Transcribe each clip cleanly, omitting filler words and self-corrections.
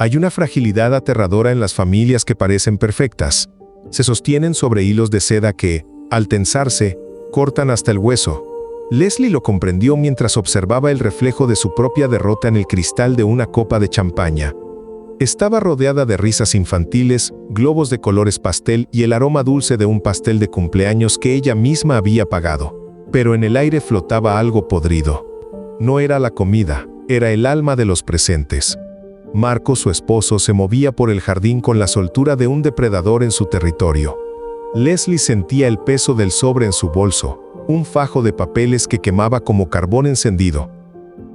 Hay una fragilidad aterradora en las familias que parecen perfectas. Se sostienen sobre hilos de seda que, al tensarse, cortan hasta el hueso. Leslie lo comprendió mientras observaba el reflejo de su propia derrota en el cristal de una copa de champaña. Estaba rodeada de risas infantiles, globos de colores pastel y el aroma dulce de un pastel de cumpleaños que ella misma había pagado. Pero en el aire flotaba algo podrido. No era la comida, era el alma de los presentes. Marcos, su esposo, se movía por el jardín con la soltura de un depredador en su territorio. Leslie sentía el peso del sobre en su bolso, un fajo de papeles que quemaba como carbón encendido.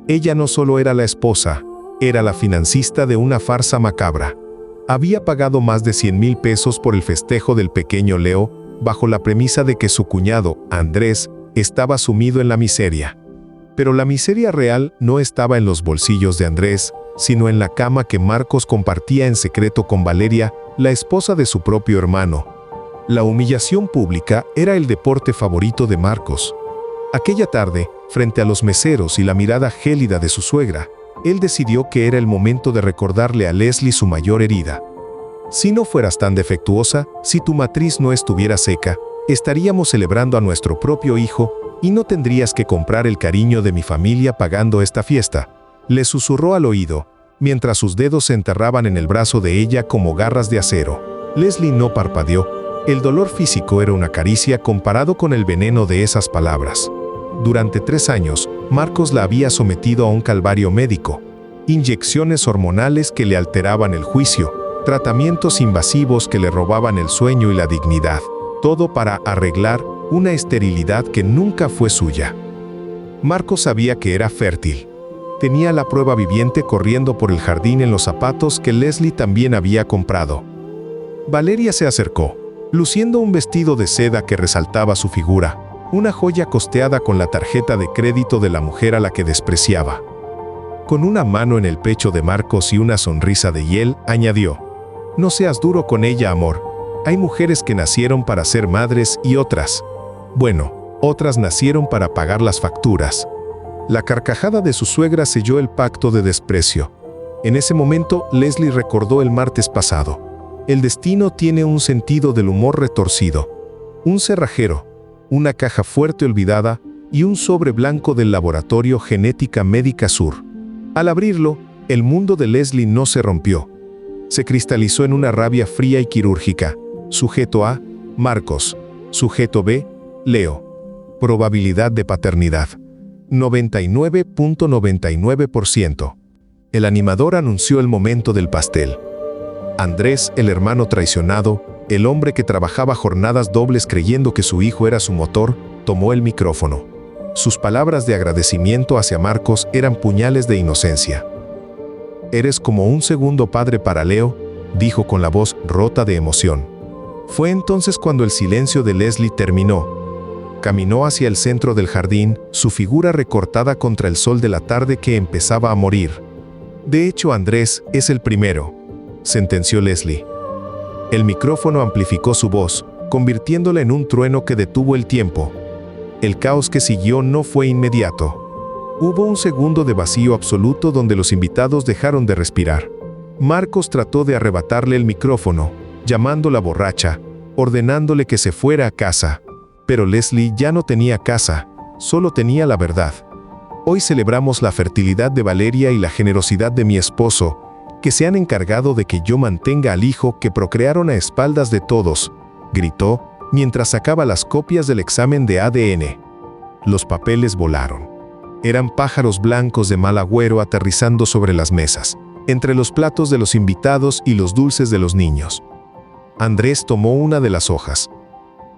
Ella no solo era la esposa, era la financista de una farsa macabra. Había pagado más de 100,000 pesos por el festejo del pequeño Leo, bajo la premisa de que su cuñado, Andrés, estaba sumido en la miseria. Pero la miseria real no estaba en los bolsillos de Andrés, sino en la cama que Marcos compartía en secreto con Valeria, la esposa de su propio hermano. La humillación pública era el deporte favorito de Marcos. Aquella tarde, frente a los meseros y la mirada gélida de su suegra, él decidió que era el momento de recordarle a Leslie su mayor herida. Si no fueras tan defectuosa, si tu matriz no estuviera seca, estaríamos celebrando a nuestro propio hijo y no tendrías que comprar el cariño de mi familia pagando esta fiesta, le susurró al oído, mientras sus dedos se enterraban en el brazo de ella como garras de acero. Leslie no parpadeó. El dolor físico era una caricia comparado con el veneno de esas palabras. Durante 3 años, Marcos la había sometido a un calvario médico, inyecciones hormonales que le alteraban el juicio, tratamientos invasivos que le robaban el sueño y la dignidad, todo para arreglar una esterilidad que nunca fue suya. Marcos sabía que era fértil. Tenía la prueba viviente corriendo por el jardín en los zapatos que Leslie también había comprado. Valeria se acercó, luciendo un vestido de seda que resaltaba su figura, una joya costeada con la tarjeta de crédito de la mujer a la que despreciaba. Con una mano en el pecho de Marcos y una sonrisa de hiel, añadió: «No seas duro con ella, amor. Hay mujeres que nacieron para ser madres y otras. Bueno, otras nacieron para pagar las facturas». La carcajada de su suegra selló el pacto de desprecio. En ese momento, Leslie recordó el martes pasado. El destino tiene un sentido del humor retorcido. Un cerrajero, una caja fuerte olvidada y un sobre blanco del laboratorio Genética Médica Sur. Al abrirlo, el mundo de Leslie no se rompió. Se cristalizó en una rabia fría y quirúrgica. Sujeto A, Marcos. Sujeto B, Leo. Probabilidad de paternidad: 99.99%. El animador anunció el momento del pastel. Andrés, el hermano traicionado, el hombre que trabajaba jornadas dobles creyendo que su hijo era su motor, tomó el micrófono. Sus palabras de agradecimiento hacia Marcos eran puñales de inocencia. «Eres como un segundo padre para Leo», dijo con la voz rota de emoción. Fue entonces cuando el silencio de Leslie terminó. Caminó hacia el centro del jardín, su figura recortada contra el sol de la tarde que empezaba a morir. «De hecho, Andrés es el primero», sentenció Leslie. El micrófono amplificó su voz, convirtiéndola en un trueno que detuvo el tiempo. El caos que siguió no fue inmediato. Hubo un segundo de vacío absoluto donde los invitados dejaron de respirar. Marcos trató de arrebatarle el micrófono, llamándola borracha, ordenándole que se fuera a casa. Pero Leslie ya no tenía casa, solo tenía la verdad. «Hoy celebramos la fertilidad de Valeria y la generosidad de mi esposo, que se han encargado de que yo mantenga al hijo que procrearon a espaldas de todos», gritó, mientras sacaba las copias del examen de ADN. Los papeles volaron. Eran pájaros blancos de mal agüero aterrizando sobre las mesas, entre los platos de los invitados y los dulces de los niños. Andrés tomó una de las hojas.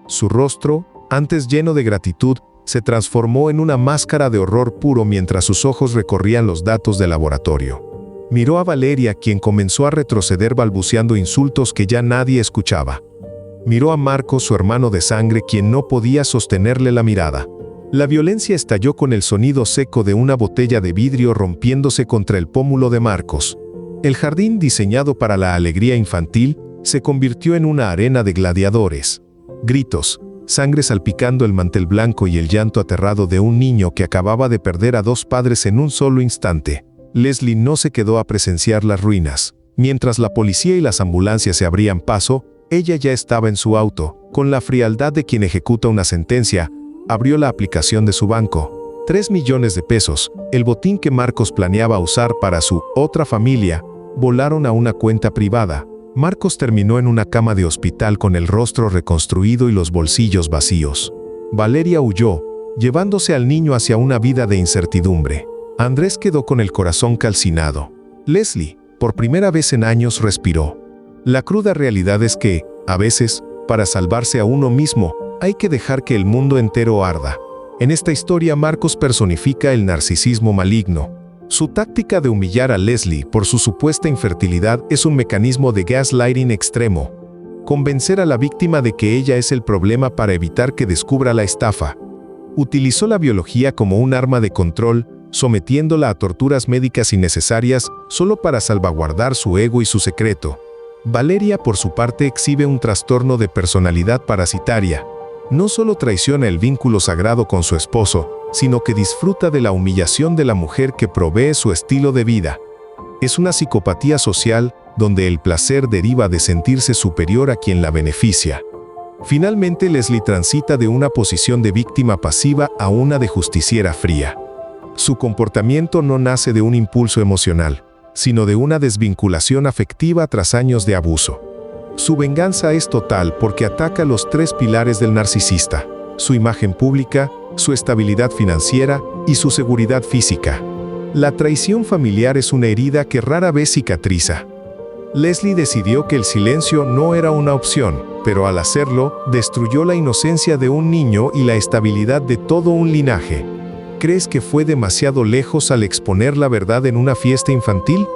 Su rostro, antes lleno de gratitud, se transformó en una máscara de horror puro mientras sus ojos recorrían los datos del laboratorio. Miró a Valeria, quien comenzó a retroceder balbuceando insultos que ya nadie escuchaba. Miró a Marcos, su hermano de sangre, quien no podía sostenerle la mirada. La violencia estalló con el sonido seco de una botella de vidrio rompiéndose contra el pómulo de Marcos. El jardín, diseñado para la alegría infantil, se convirtió en una arena de gladiadores. Gritos, sangre salpicando el mantel blanco y el llanto aterrado de un niño que acababa de perder a 2 padres en un solo instante. Leslie no se quedó a presenciar las ruinas. Mientras la policía y las ambulancias se abrían paso, ella ya estaba en su auto. Con la frialdad de quien ejecuta una sentencia, abrió la aplicación de su banco. 3 millones de pesos, el botín que Marcos planeaba usar para su otra familia, volaron a una cuenta privada. Marcos terminó en una cama de hospital con el rostro reconstruido y los bolsillos vacíos. Valeria huyó, llevándose al niño hacia una vida de incertidumbre. Andrés quedó con el corazón calcinado. Leslie, por primera vez en años, respiró. La cruda realidad es que, a veces, para salvarse a uno mismo, hay que dejar que el mundo entero arda. En esta historia, Marcos personifica el narcisismo maligno. Su táctica de humillar a Leslie por su supuesta infertilidad es un mecanismo de gaslighting extremo. Convencer a la víctima de que ella es el problema para evitar que descubra la estafa. Utilizó la biología como un arma de control, sometiéndola a torturas médicas innecesarias solo para salvaguardar su ego y su secreto. Valeria, por su parte, exhibe un trastorno de personalidad parasitaria. No solo traiciona el vínculo sagrado con su esposo, sino que disfruta de la humillación de la mujer que provee su estilo de vida. Es una psicopatía social donde el placer deriva de sentirse superior a quien la beneficia. Finalmente, Leslie transita de una posición de víctima pasiva a una de justiciera fría. Su comportamiento no nace de un impulso emocional, sino de una desvinculación afectiva tras años de abuso. Su venganza es total porque ataca los 3 pilares del narcisista: su imagen pública, su estabilidad financiera y su seguridad física. La traición familiar es una herida que rara vez cicatriza. Leslie decidió que el silencio no era una opción, pero al hacerlo, destruyó la inocencia de un niño y la estabilidad de todo un linaje. ¿Crees que fue demasiado lejos al exponer la verdad en una fiesta infantil?